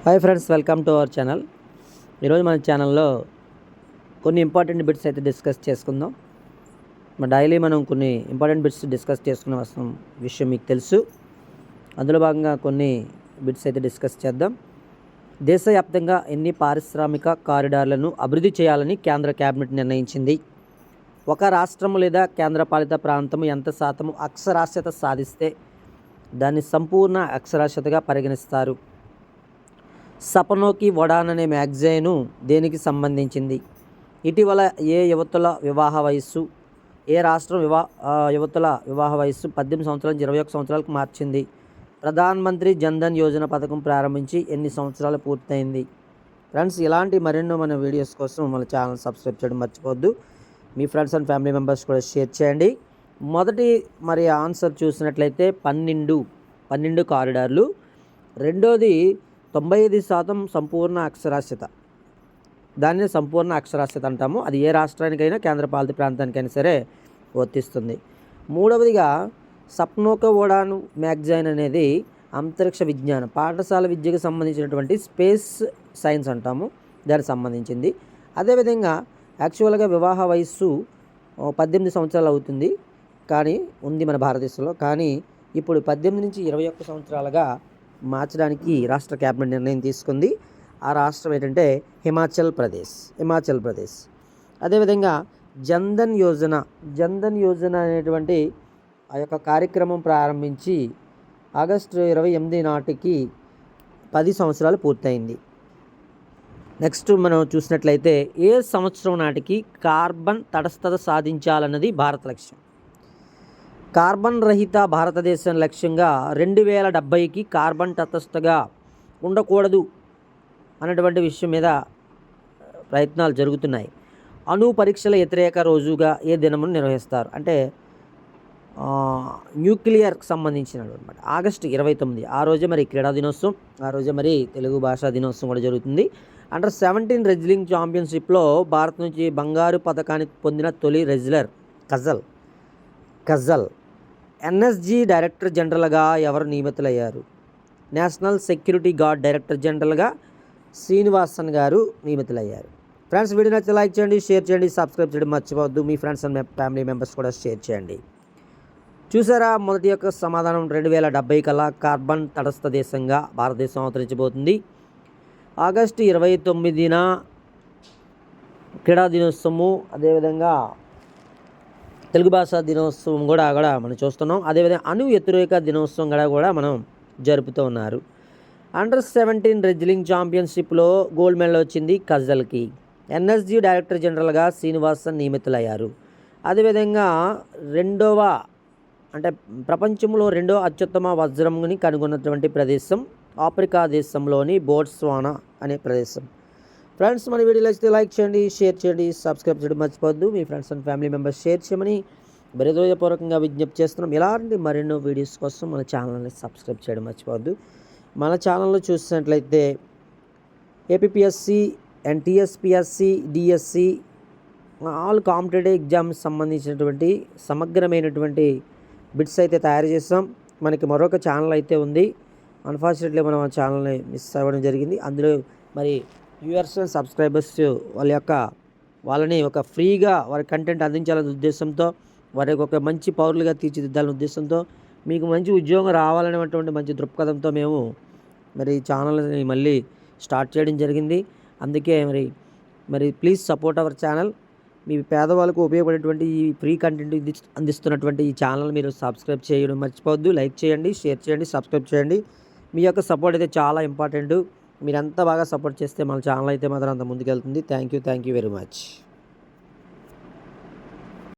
Hi friends, welcome to our channel. ఈరోజు మన ఛానల్లో కొన్ని ఇంపార్టెంట్ బిట్స్ అయితే డిస్కస్ చేసుకుందాం. డైలీ మనం కొన్ని ఇంపార్టెంట్ బిట్స్ డిస్కస్ చేసుకునే విషయం మీకు తెలుసు. అందులో భాగంగా కొన్ని బిట్స్ అయితే డిస్కస్ చేద్దాం. దేశవ్యాప్తంగా ఎన్ని పారిశ్రామిక కారిడార్లను అభివృద్ధి చేయాలని కేంద్ర కేబినెట్ నిర్ణయించింది? ఒక రాష్ట్రం లేదా కేంద్రపాలిత ప్రాంతం ఎంత శాతం అక్షరాస్యత సాధిస్తే దాన్ని సంపూర్ణ అక్షరాస్యతగా పరిగణిస్తారు? సపనోకి వడాన్ అనే మ్యాగజైను దేనికి సంబంధించింది? ఇటీవల ఏ రాష్ట్రం యువతుల వివాహ వయస్సు 18 సంవత్సరాల నుంచి 21 సంవత్సరాలకు మార్చింది? ప్రధానమంత్రి జన్ధన్ యోజన పథకం ప్రారంభించి ఎన్ని సంవత్సరాలు పూర్తయింది? ఫ్రెండ్స్, ఇలాంటి మరెన్నో మన వీడియోస్ కోసం మన ఛానల్ సబ్స్క్రైబ్ చేయడం మర్చిపోవద్దు. మీ ఫ్రెండ్స్ అండ్ ఫ్యామిలీ మెంబర్స్ కూడా షేర్ చేయండి. మొదటి ఆన్సర్ చూసినట్లయితే 12 కారిడార్లు. రెండోది 95% సంపూర్ణ అక్షరాస్యత. దాన్ని సంపూర్ణ అక్షరాస్యత అంటాము. అది ఏ రాష్ట్రానికైనా కేంద్రపాలిత ప్రాంతానికైనా సరే వర్తిస్తుంది. మూడవదిగా సప్నోక వడాన్ మ్యాగజైన్ అనేది అంతరిక్ష విజ్ఞానం, పాఠశాల విద్యకు సంబంధించినటువంటి స్పేస్ సైన్స్ అంటాము, దానికి సంబంధించింది. అదేవిధంగా యాక్చువల్గా వివాహ వయస్సు 18 సంవత్సరాలు అవుతుంది కానీ ఉంది మన భారతదేశంలో. కానీ ఇప్పుడు 18 నుంచి 21 సంవత్సరాలుగా మార్చడానికి రాష్ట్ర కేబినెట్ నిర్ణయం తీసుకుంది. ఆ రాష్ట్రం ఏంటంటే హిమాచల్ ప్రదేశ్. అదేవిధంగా జన్ధన్ యోజన అనేటువంటి ఆ యొక్క కార్యక్రమం ప్రారంభించి ఆగస్టు 28 నాటికి 10 సంవత్సరాలు పూర్తయింది. నెక్స్ట్ మనం చూసినట్లయితే ఏ సంవత్సరం నాటికి కార్బన్ తటస్థత సాధించాలన్నది భారత లక్ష్యం? కార్బన్ రహిత భారతదేశం లక్ష్యంగా 2070కి కార్బన్ తటస్థగా ఉండకూడదు అన్నటువంటి విషయం మీద ప్రయత్నాలు జరుగుతున్నాయి. అణు పరీక్షల వ్యతిరేక రోజుగా ఏ దినమును నిర్వహిస్తారు? అంటే న్యూక్లియర్కి సంబంధించినటువంటి ఆగస్టు 29 ఆ రోజే క్రీడా దినోత్సవం, ఆ రోజే తెలుగు భాషా దినోత్సవం కూడా జరుగుతుంది. అండర్ 17 రెజ్లింగ్ ఛాంపియన్షిప్లో భారత్ నుంచి బంగారు పథకాన్ని పొందిన తొలి రెజ్లర్ కజల్. ఎన్ఎస్జీ డైరెక్టర్ జనరల్గా ఎవరు నియమితులయ్యారు? నేషనల్ సెక్యూరిటీ గార్డ్ డైరెక్టర్ జనరల్గా శ్రీనివాసన్ గారు నియమితులయ్యారు. ఫ్రెండ్స్, వీడియో నచ్చితే లైక్ చేయండి, షేర్ చేయండి, సబ్స్క్రైబ్ చేయడం మర్చిపోవద్దు. మీ ఫ్రెండ్స్ అండ్ ఫ్యామిలీ మెంబర్స్ కూడా షేర్ చేయండి. చూసారా, మొదటి యొక్క సమాధానం 2070 కల్లా కార్బన్ తటస్థ దేశంగా భారతదేశం అవతరించబోతుంది. ఆగస్టు 29న క్రీడా దినోత్సవము, అదేవిధంగా తెలుగు భాషా దినోత్సవం కూడా మనం చూస్తున్నాం. అదేవిధంగా అణు వ్యతిరేక దినోత్సవం కూడా మనం జరుపుతూ ఉన్నారు. అండర్ 17 రెజ్లింగ్ ఛాంపియన్షిప్లో గోల్డ్ మెడల్ వచ్చింది కజల్కి. ఎన్ఎస్జీ డైరెక్టర్ జనరల్గా శ్రీనివాసన్ నియమితులయ్యారు. అదేవిధంగా ప్రపంచంలో రెండో అత్యుత్తమ వజ్రంని కనుగొన్నటువంటి ప్రదేశం ఆఫ్రికా దేశంలోని బోట్స్వానా అనే ప్రదేశం. ఫ్రెండ్స్, మన వీడియోలో అయితే లైక్ చేయండి, షేర్ చేయండి, సబ్స్క్రైబ్ చేయడం మర్చిపోవద్దు. మీ friends and family members share చేయమని హృదయపూర్వకంగా విజ్ఞప్తి చేస్తున్నాం. ఇలాంటి మరెన్నో వీడియోస్ కోసం మన ఛానల్ని సబ్స్క్రైబ్ చేయడం మర్చిపోవద్దు. మన ఛానల్లో చూసినట్లయితే APSC and TSPSC, DSC all competitive exams సంబంధించినటువంటి సమగ్రమైనటువంటి బిట్స్ అయితే తయారు చేస్తాం. మనకి మరొక ఛానల్ అయితే ఉంది. అన్ఫార్చునేట్లీ మనం ఆ ఛానల్ని మిస్ అవ్వడం జరిగింది. అందులో వ్యూవర్స్ అండ్ సబ్స్క్రైబర్స్ వాళ్ళని ఒక ఫ్రీగా వారి కంటెంట్ అందించాలనే ఉద్దేశంతో, వారికి ఒక మంచి పౌరులుగా తీర్చిదిద్దాలనే ఉద్దేశంతో, మీకు మంచి ఉద్యోగం రావాలనేటువంటి మంచి దృక్పథంతో మేము ఛానల్ని మళ్ళీ స్టార్ట్ చేయడం జరిగింది. అందుకే ప్లీజ్ సపోర్ట్ అవర్ ఛానల్. మీ పేదవాళ్ళకు ఉపయోగపడేటువంటి ఈ ఫ్రీ కంటెంట్ అందిస్తున్నటువంటి ఈ ఛానల్ మీరు సబ్స్క్రైబ్ చేయడం మర్చిపోవద్దు. లైక్ చేయండి, షేర్ చేయండి, సబ్స్క్రైబ్ చేయండి. మీ యొక్క సపోర్ట్ అయితే చాలా ఇంపార్టెంట్. మీరు ఎంత బాగా సపోర్ట్ చేస్తే మన ఛానల్ అయితే మాత్రం అంత ముందుకెళ్తుంది. Thank you very much.